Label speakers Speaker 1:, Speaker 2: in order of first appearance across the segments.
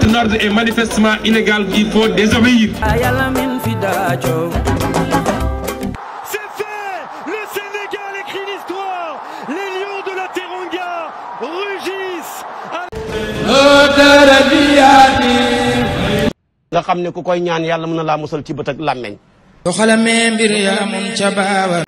Speaker 1: un ordre est manifestement illégal, il faut désobéir.
Speaker 2: C'est fait. Le Sénégal écrit l'histoire. Les lions de la Teranga rugissent.
Speaker 3: nga xam ne ku koy ñaan yàlla mën na laa musal ci bët ak làmmeñ.
Speaker 4: doxalamee mbir yaa mun ca baaba.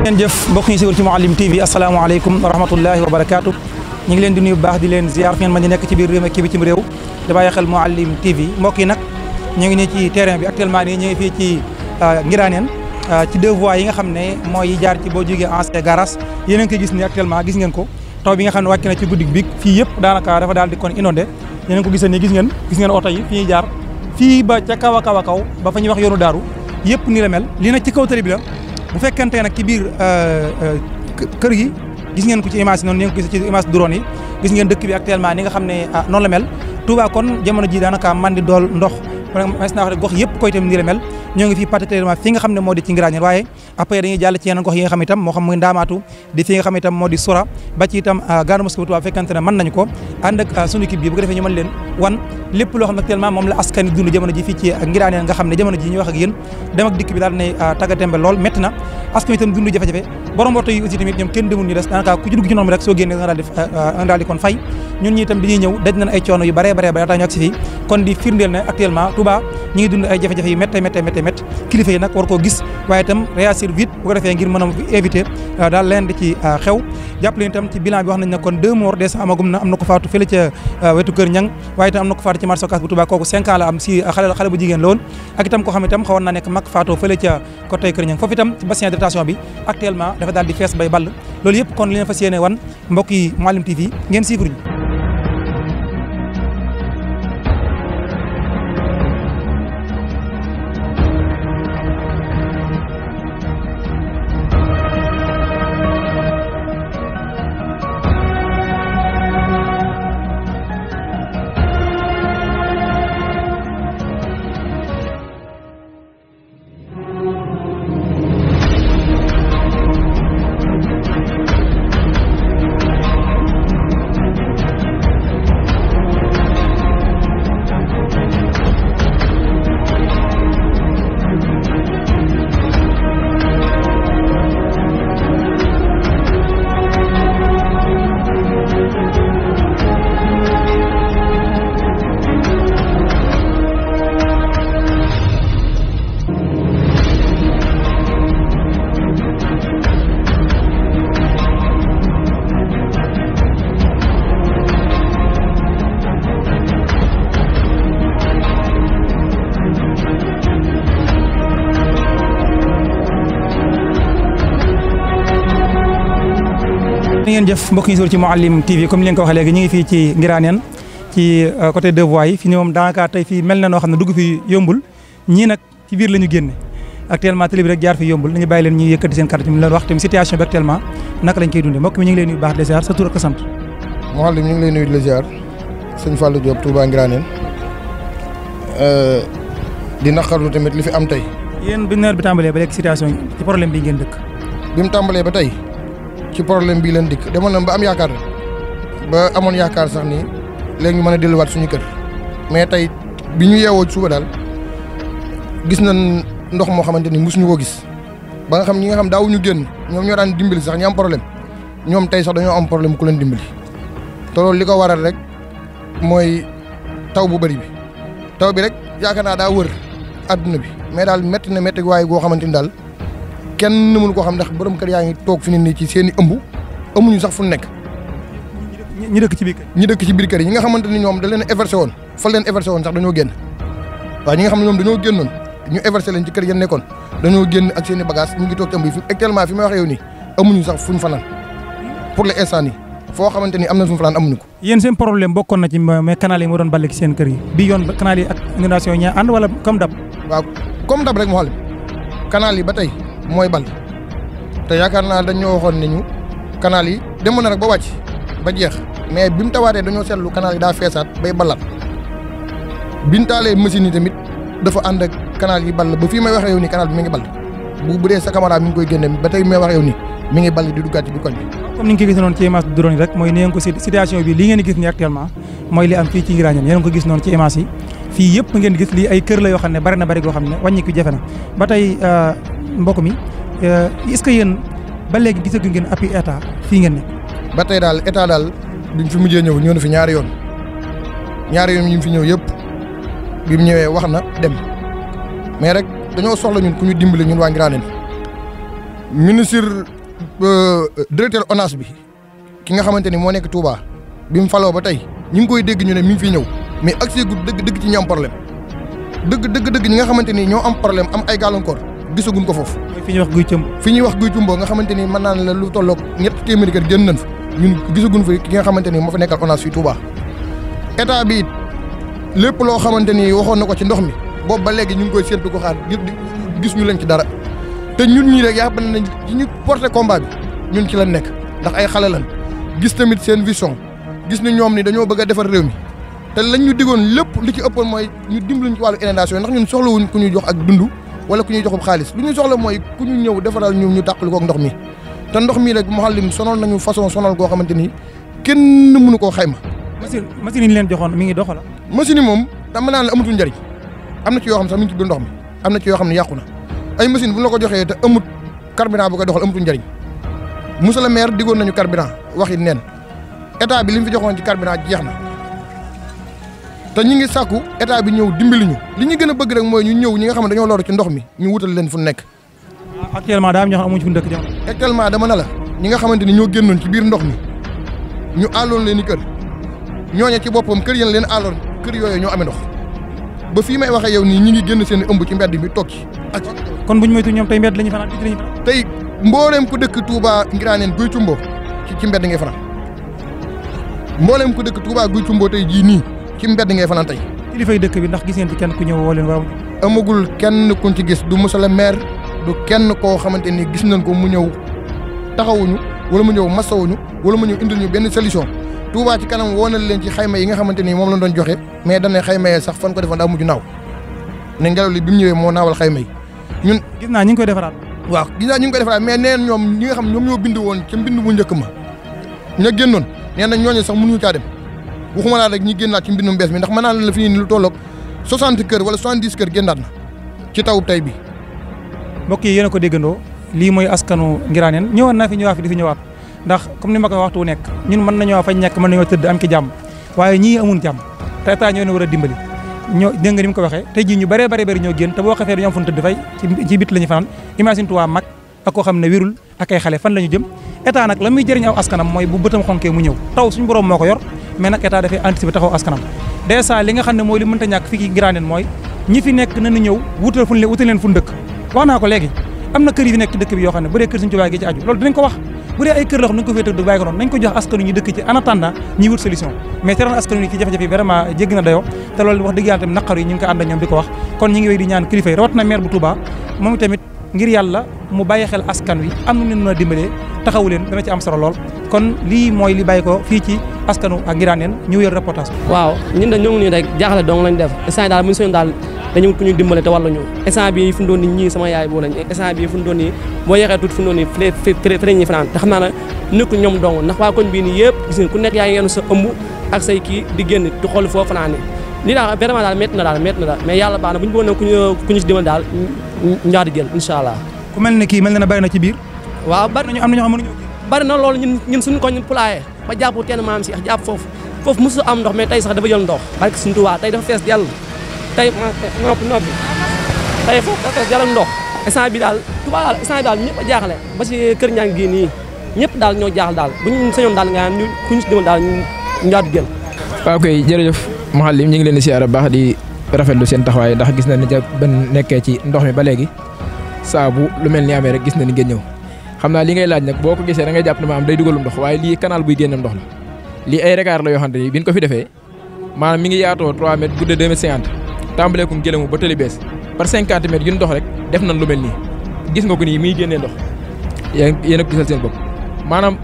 Speaker 5: ngeen jëf mbokk ñi siiwal ci Mouhalim TV asalaamaaleykum wa rahmatullahi wa barakaatu ñu ngi leen di nuyu bu baax di leen ziar ngeen mën di nekk ci biir réew mi ak bitim réew di bàyyi xel Mouhalim TV mbokk yi nag ñu ngi nii ci terrain bi actuellement nii ñu ngi fii ci Ngiraneen ci deux voies yi nga xam ne mooy yi jaar ci boo jógee ancien garage yéen a ngi koy gis ni actuellement gis ngeen ko taw bi nga xam ne wàcc na ci guddi bi fii yëpp daanaka dafa daal di kon inondé yéen a ngi ko gisee nii gis ngeen oto yi fi ñuy jaar fii ba ca kaw a kaw a kaw ba fa ñuy wax yoonu daaru yëpp nii la mel lii nag ci kaw tali bi la bu fekkente nag ci biir kër gi gis ngeen ko ci image yi noonu ni ngeen ko gis ci image drone yi gis ngeen dëkk bi actuellement ni nga xam ne noonu la mel Touba kon jamono ji daanaka man di dool ndox mas naa wax gox yëpp koy itam nii la mel ñoo ngi fii particulièrement fi nga xam ne moo di ci Ngiraneen waaye après dañuy jàll ci yeneen gox yi nga xam itam moo xam muy Ndaamaatu di fi nga xam itam moo di Sura ba ci itam Gare Mosquée bu Touba fekkante ne mën nañu ko ànd ak sunu équipe bi bu ko defee ñu mën leen wan lépp loo xam ne actuellement moom la askan dund jamono ji fii ci Ngiraneen nga xam ne jamono ji ñuy wax ak yéen dem ak dikk bi daal nay taggatémbe lool métti na askan itam dund jafe-jafe borom oto yi aussi tamit ñoom kenn demul ñu des daanaka ku ci dugg ci noonu rek soo génnee nga daal di kon fay ñun ñi itam dañuy ñëw daj nañ ay coono yu bare tax ñu agsi fii kon di firndeel ne actuellement Touba ñi ngi dund ay jafe-jafe yu métti kilifa yi nag war koo gis waaye itam réagir vite bu ko defee ngir mën a éviter daal leen di ci xew jàpp leen itam ci bilan bi wax nañ ne kon 2 morts des amagum na am na ko faatu fële ca wetu Kër Ñang waaye itam am na ko faatu ci marché Ocass bu Touba kooku 5 ans la am si xale bu jigéen la woon ak itam koo xam itam xawoon naa nekk mag faatoo fële ca côté Kër Ñang foofu itam ci bassin de rétention bi actuellement dafa daal di fees bay ball loolu yëpp kon li leen fas yéene wan mbokk yi Mouhalim TV ngeen suivre ñu ngeen jëf mbokk yi ci Mouhalim TV comme ni leen ko waxee léegi ñu ngi fii ci Ngiraneen ci côté deux voies yi fi ni moom daanaka tey fii mel na noo xam ne dugg fi yombul ñii nag ci biir la ñu génne actuellement télé bi rek jaar fi yombul nañu bàyyi leen ñuy yëkkati seen carte ñu leen wax tamit situation bi actuellement naka lañ koy dundee mbokk mi ñu ngi lay nuyu baax de ziar sa tur ak sant.
Speaker 6: Mouhalim ñu ngi lay nuyu di la ziar sëñ Fallou Diop Touba Ngiraneen di naqarlu tamit li fi am tey.
Speaker 5: yéen bi nawet bi tàmbalee ba léegi situation ci problème bi ngeen dëkk.
Speaker 6: bi mu tàmbalee ba tey ci problème bii leen dikk demoon na ba am yaakaar ba amoon yaakaar sax ni léegi ñu mën a delluwaat suñu kër mais tey bi ñu yeewoo suba daal gis nañ ndox moo xamante ni mosuñu ko gis ba nga xam ñi nga xam daawuñu génn ñoom ñoo daan dimbali sax ñi am problème ñoom tey sax dañoo am problème ku leen dimbali te loolu li ko waral rek mooy taw bu bëri bi taw bi rek yaakaar naa daa wër adduna bi mais daal métti na métti waaye goo xamante ni daal kenn mënu koo xam ndax borom kër yaa ngi toog fi ne nii ci seen i ëmb amuñu sax fu nekk.
Speaker 5: ñi dëkk ci biir kër
Speaker 6: ñi dëkk ci biir kër yi ñi nga xamante ni ñoom da leen eversé woon fa leen eversé woon sax dañoo génn waaw ñi nga xam ne ñoom dañoo génnoon ñu eversé leen ci kër yéen nekkoon dañoo génn ak seen i bagage ñu ngi toog ci ëmb yi actuellement fi may wax yow nii amuñu sax fuñ fanaan pour l'instant nii foo xamante ni am na suñu fanaan amuñu ko.
Speaker 5: yéen seen problème bokkoon na ci mais canal yi moo doon balle ci seen kër yi bi yoon canal yi ak inondation yi ñaa ànd wala comme dab.
Speaker 6: waaw comme dab rek moo xam canal yi ba tey mooy ball te yaakaar naa dañoo waxoon ne ñu canal yi demoon na rek ba wàcc ba jeex mais bi mu tawaatee dañoo seetlu canal yi daa feesaat bay ballaat bi ñu taalee machine yi tamit dafa ànd ak canal yi ball ba fii may waxee yow nii canal bi mi ngi ball bu dee sa caméra mi ngi koy génne ba tey may waxee yow nii mi ngi ball di duggaat ci biir koñ bi.
Speaker 5: comme ni nga ko gis noonu ci image drone yi rek mooy ni ngeen ko situation bi li ngeen di gis nii actuellement mooy li am fii ci Ngirañeen yéen ko gis noonu ci image yi fii yëpp ngeen gis lii ay kër la yoo xam ne bari na bari goo xam ne wàññi ko jafe na ba tey mbokk mi est-ce que yéen ba léegi gisagu ngeen appui état fii ngeen nekk.
Speaker 6: ba tey daal état daal biñ fi mujjee ñëw na fi ñaari yoon ñu fi ñëw yëpp bi mu ñëwee wax na dem mais rek dañoo soxla ñun ku ñu dimbali ñun waa Ngiraaneen ministre directeur ONAS bi ki nga xamante ni moo nekk Touba bi mu faloo ba tey ñu ngi koy dégg ñu ne mi ngi fiy ñëw mais accès gu dëgg ci ñi am problème dëgg ñi nga xamante ni ñoo am problème am ay gàllankoor gisaguñ ko foofu.
Speaker 5: fi ñuy wax guy cëmb.
Speaker 6: fi ñuy wax guy cëmboo nga xamante ni mën naa la lu tolloog ñetti téeméeri kër génn nañ fa ñun gisaguñ fa ki nga xamante ni moo fa nekkal ONAS fii Touba. état bi it lépp loo xamante ni waxoon na ko ci ndox mi boobu ba léegi ñu ngi koy séntu ko xaar gis ñu leen ci dara te ñun ñii rek yàpp nañ ci ñu porté combat bi ñun ci lañ nekk ndax ay xale lañ gis tamit seen vision gis ni ñoom ni dañoo bëgg a defar réew mi te lañ ñu digoon lépp li ci ëppoon mooy ñu dimbaliñ ci wàllu inondation ndax ñun soxlawuñ ku ñuy jox ak dund wala ku ñuy joxub xaalis lu ñu soxla mooy ku ñu ñëw defaral ñu tàqali kook ndox mi te ndox mi rek Mouhalim sonal nañu façon sonal goo xamante ni kenn mënu koo xayma.
Speaker 5: machine yi ñu leen joxoon mi ngi doxala
Speaker 6: machine yi moom dama naan la amatul njëriñ am na ci yoo xam sax mi ngi ci biir ndox mi am na ci yoo xam ne yàqu na ay machine bu ñu la ko joxee te amut carburant bu koy doxal amatul njëriñ monsieur le maire digoon nañu carburant waxi neen état bi li mu fi joxoon ci carburant jeex na te ñi ngi sàkku état bi ñëw dimbali ñu li ñu gën a bëgg rek mooy ñu ñëw ñi nga xam ne dañoo loru ci ndox mi ñu wutal leen fu nekk.
Speaker 5: actuellement daa am ñoo xam amuñu fu dëkk jamono.
Speaker 6: actuellement dama ne la ñi nga xamante ni ñoo génnoon ci biir ndox mi ñu àlloon leen i kër ñooñu ci boppam kër yéen leen àlloon kër yooyu ñoo amee ndox ba fii may waxee yow nii ñi ngi génn seen ëmb ci mbedd mi toog ci ak.
Speaker 5: kon buñ moytu ñoom tey mbedd lañu fanaan lañu fanaan.
Speaker 6: tey mbooleem ku dëkk Touba Ngiraaneen guy cumboo ci mbedd ngay fanaan mbooleem ku dëkk Touba guy cumboo tey jii nii ci mbedd ngay fanaan tey.
Speaker 5: kilifay dëkk bi ndax gis ngeen ci kenn ku ñëw woo leen war
Speaker 6: amagul kenn kuñ ci gis du monsieur le maire du kenn koo xamante ni gis nañ ko mu ñëw taxawuñu wala mu ñëw masawuñu wala mu ñëw indil ñu benn solution Touba ci kanam woonal leen ci xayma yi nga xamante ni moom lañ doon joxe mais dañ ne xayma yee sax fan ko defoon daa mujj naaw ne ngelaw li bi mu ñëwee moo naawal xayma yi ñun.
Speaker 5: gis naa ñu ngi koy defaraat.
Speaker 6: waaw gis naa ñu ngi koy defaraat mais neen ñoom ñi nga xam ñoom ñoo bind woon ca mbind bu njëkk ma ña génnoon nee na ñooñu sax mënuñu caa dem waxuma laa rek ñi génnaat ci mbindum bees mi ndax mën naa la fi ni lu tolloog 60 kër wala 70 kër génnaat na ci taw tey bi.
Speaker 5: mbokk yi yéen a ko déggandoo lii mooy askanu Ngiraaneen ñëwoon naa fi ñëwaat fi di fi ñëwaat ndax comme ni ma ko waxtu nekk ñun mën nañoo fañ nekk mën nañoo tëdd am ki jàmm waaye ñii amun jàmm te état ñoo ne war a dimbali ñoo dégg nga ni mu ko waxee tey jii ñu bëree bëri ñoo génn te boo xefee dañoo am fu ñu tëdd fay ci bit la ñu fanaan imagine toi mag ak koo xam ne wérul ak ay xale fan la ñu jëm état nag la muy jëriñ aw askanam mooy bu bëtam xonkee mu ñëw taw suñu borom moo ko yor mais nag état dafay anticiper taxaw askanam dèjà li nga xam ne mooy li mënta ñàkk fii ki Ngiraaneen mooy ñi fi nekk nañu ñëw wutal leen fu dëkk wax naa ko léegi am na kër yi fi nekk ci dëkk bi yoo xam ne bu dee kër Sëriñ Tuubaa gi ci aju loolu dinañ ko wax bu dee ay kër la xam nañ ko féete dëgg bàyyi ko noonu nañ ko jox askanu ñu dëkk ci en attendant ñuy wut solution mais teroon askanu yi ci jafe-jafe yi vraiment jégg na dayoo te loolu wax dëgg yàlla tamit naqaru yi ñu ngi ko ànd ak ñoom di ko wax kon ñi ngi wéy di ñaan kilifa yi rawat na maire bu Touba moom tamit ngir yàlla mu bàyyi xel askan wi am na leen mën a dimbalee taxawu leen dana ci am solo lool kon lii mooy li bàyyi ko fii ci askanu ak Ngiraaneen ñu yor reportage
Speaker 7: waaw ñun de ñoo ngi nii rek jaaxle dong lañ def instant daal bu ñu soñoon daal dañu ku ñu dimbale te wàllu ñu instant bi fu mu doon nii ñii sama yaay boo lañ instant bi fu mu doon nii boo yeexee tuuti fu mu doon nii fi ñuy fanaan te xam naa ne nekkul ñoom dong ndax waa koñ bii nii yëpp gis nga ku nekk yaa ngi yenu sa ëmb ak say kii di génn di xool foo fanaan ni lii daal vraiment daal métti na daal mais yàlla baax na bu ñu bëggoon ku ñu si dimbale daal ñu daal di jël incha allah
Speaker 5: ku mel ne kii mel na bari na ci biir
Speaker 7: waaw bari
Speaker 5: am na ñoo xam mënuñu
Speaker 7: bari na loolu ñun suñu koñ pulaayee ba jàpp teen maam si jàpp foofu mosu am ndox mais tey sax dafa jël ndox barke suñu Tuubaa tey dafa fees yàlla tey noppi tey foofu da jël ndox instant bi daal Touba daal instant bi daal ñëpp a jaaxle ba si kër ñaa ngi nii ñëpp daal ñoo jaaxal daal bu ñu sañoon daal nga ñu ku ñu si demal daal ñu ñaatu gën.
Speaker 8: waaw kay jërëjëf Mouhalim ñu ngi leen di siyaare baax di rafetlu seen taxawaay ndax gis na ni ban nekkee ci ndox mi ba léegi saa bu lu mel ni amee rek gis na ni ngeen ñëw xam naa li ngay laaj nag boo ko gisee da ngay jàpp ne ma am day dugalum ndox waaye lii canal buy génne ndox la lii ay regard la yoo xamante ni bi ñu ko fi defee maanaam mi ngi yaatoo 3 mètres guddee 2 mètres 50 tàmbaleekum gëlëmu ba tëli bees par 50 mètres yu ndox rek def nañ lu mel nii gis nga ko nii muy génnee ndox yéen a ko gisal seen bopp maanaam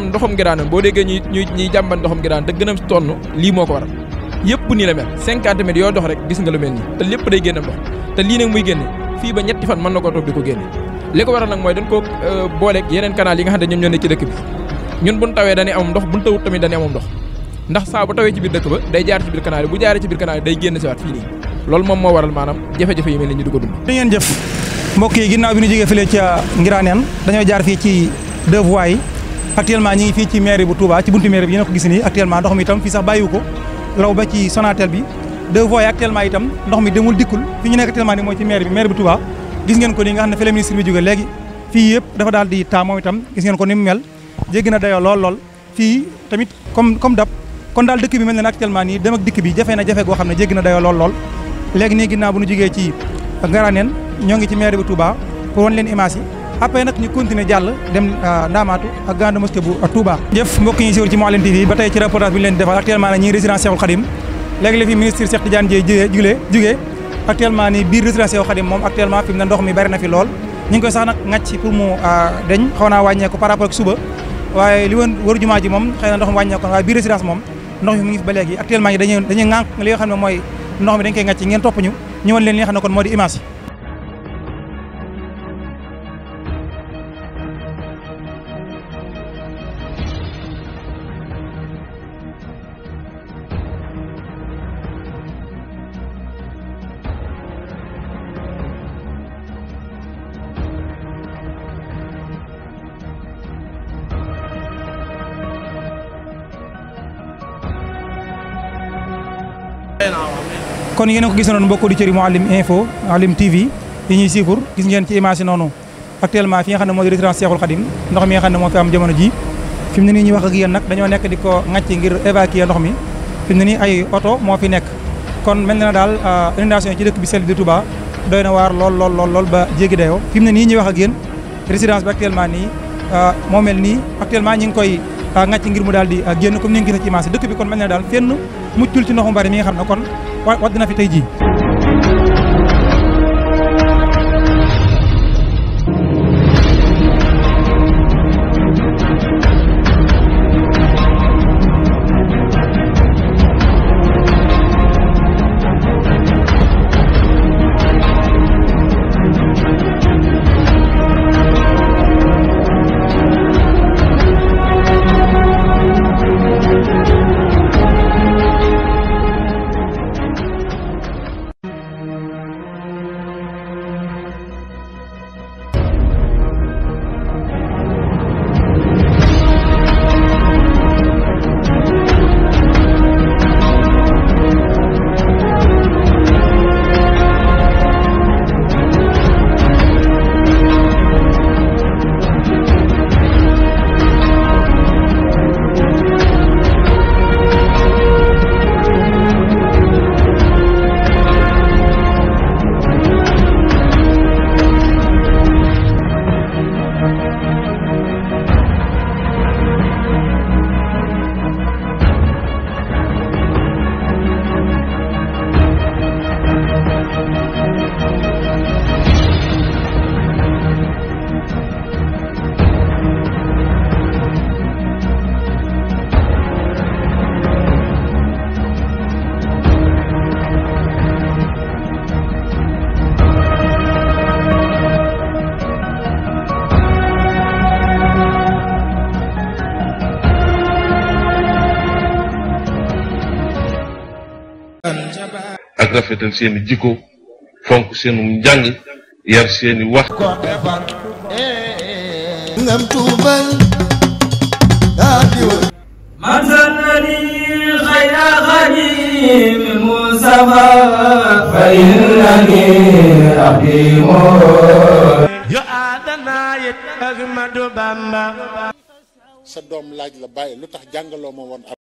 Speaker 8: ndoxam Ngirane boo déggee ñuy jàmbat ndoxam Ngirane te gën a tonn lii moo ko waral yëpp nii la mel 50 mètres yoo dox rek gis nga lu mel nii te lépp day génne ndox te lii nag muy génne fii ba ñetti fan mën na koo toog di ko génne li ko waral nag mooy dañ ko booleeg yeneen canal yi nga xam ne ñoom ñoo ne ci dëkk bi ñun buñ tawee dañuy amum ndox buñ tawut tamit dañuy amum ndox ndax saa bu tawee ci biir dëkk ba day jaar ci biir canal yi bu jaaree ci biir canal yi day génn si waat fii nii loolu moom moo waral maanaam jafe-jafe yi mel ni ñu di ko dund.
Speaker 5: da ngeen jëf mbokk yi ginnaaw bi ñu jógee fële ca Ngiraneen dañoo jaar fii ci 2 voies yi actuellement ñi ngi fii ci mairie bu Touba ci buntu mairie bi yéen a ko gis nii actuellement ndox mi itam fii sax bàyyiwu ko law ba ci Sonatel bi 2 voies yi actuellement itam ndox mi demul dikkul fi ñu nekk actuellement ni mooy ci mairie bu Touba gis ngeen ko nii nga xam ne fi la ministre bi jógee léegi fii yëpp dafa daal di taa moom itam gis ngeen ko ni mu mel jéggi na dayoo lool fii tamit comme dab kon daal dëkk bi mel na actuellement nii dem ak dikk bi jafe na jafe goo xam ne jéggi na dayoo lool léegi nii ginnaaw bu ñu jógee ci Ngaraneen ñoo ngi ci mairie bu Touba pour wan leen image yi après nag ñu continuer jàll dem Ndamaatu ak grande mosquée bu Touba. jëf mbokk yi siiwul ci Mouhalim TV ba tey ci reportage bi ñu leen di defal actuellement nag ñi ngi résidence Cheikhoul Khadim léegi la fi ministre Cheikh Tidiane Dièye jugee actuellement nii biir résidence Cheikhoul Khadim moom actuellement fi mu ne ndox mi bari na fi lool ñu ngi koy sax nag ŋàcc pour mu deñ xaw naa wàññeeku par rapport ak suba waaye li woon waru jumaa ji moom xëy na ndox mi wàññeeku waaye biir résidence moom ndox mi mu ngi fi ba léegi actuellement yi dañuy ŋànk li nga xam ne mooy ndox mi dañ koy ŋàcc ngeen topp ñu ñëwal leen li nga xam ne kon moo di image yi. kon yéen a ko gis noonu mbokk auditeurs yi Mouhalim info Mouhalim TV yi ñuy siifur gis ngeen ci image yi noonu actuellement fi nga xam ne moo di résidence Cheikhoul Khadim ndox mi nga xam ne moo fi am jamono ji fi mu ne nii ñu wax ak yéen nag dañoo nekk di ko ŋàcc ngir évacuer ndox mi fi mu ne nii ay oto moo fi nekk kon mel na daal inondation ci dëkk bi sell di Touba doy na waar lool ba jéggi dayoo fi mu ne nii ñuy wax ak yéen résidence bi actuellement nii moo mel nii actuellement ñi ngi koy ŋàcc ngir mu daal di génn comme ni nga gis ci image dëkk bi kon mel na daal fenn muccul ci ndoxu bari mi nga xam ne kon wadd na fi tey jii.
Speaker 9: ak rafetal seeni jikko fonk seenu njàng yar seeni wax ngam tuubal
Speaker 10: man sanani khayra khadi
Speaker 4: بالمصطفى فإنني أخدمه
Speaker 2: yo adana yet Ahmadu Bamba
Speaker 10: sa doom laaj la bàyyi lu tax jàngaloo ma woon